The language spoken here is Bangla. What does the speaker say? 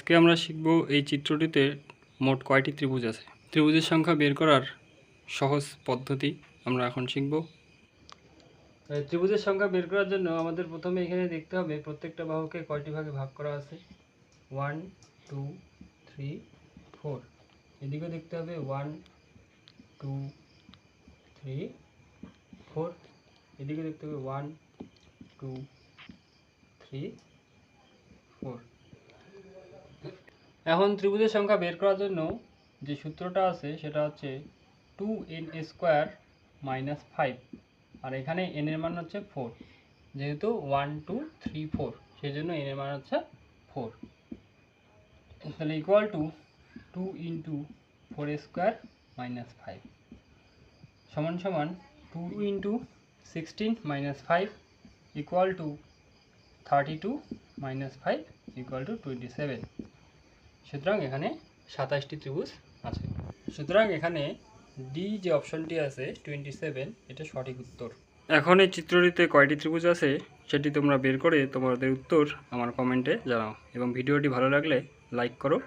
আজকে আমরা শিখব এই চিত্রটিতে মোট কয়টি ত্রিভুজ আছে। ত্রিভুজের সংখ্যা বের করার সহজ পদ্ধতি আমরা এখন শিখব। ত্রিভুজের সংখ্যা বের করার জন্য আমাদের প্রথমে এখানে দেখতে হবে প্রত্যেকটা বাহুকে কয়টি ভাগে ভাগ করা আছে। 1 2 3 4। এদিকে দেখতে হবে 1 2 3 4। এদিকে দেখতে হবে 1 2 3 4। এখন ত্রিভুজের সংখ্যা বের করার জন্য যে সূত্রটা আছে সেটা হচ্ছে 2n² - 5, আর এখানে n এর মান হচ্ছে 4। যেহেতু 1 2 3 4 সেই জন্য n এর মান হচ্ছে 4। তাহলে ইকুয়াল টু 2 × 4² - 5 সমান সমান 2 × 16 - 5 ইকুয়াল টু 32 - 5 ইকুয়াল টু 27। সুতরাং এখানে 27টি ত্রিভুজ আছে। সুতরাং এখানে ডি যে অপশনটি আছে 27 এটা সঠিক উত্তর। এখন এই চিত্রটিতে কয়টি ত্রিভুজ আছে সেটি তোমরা বের করে তোমাদের উত্তর আমার কমেন্টে জানাও এবং ভিডিওটি ভালো লাগলে লাইক করো।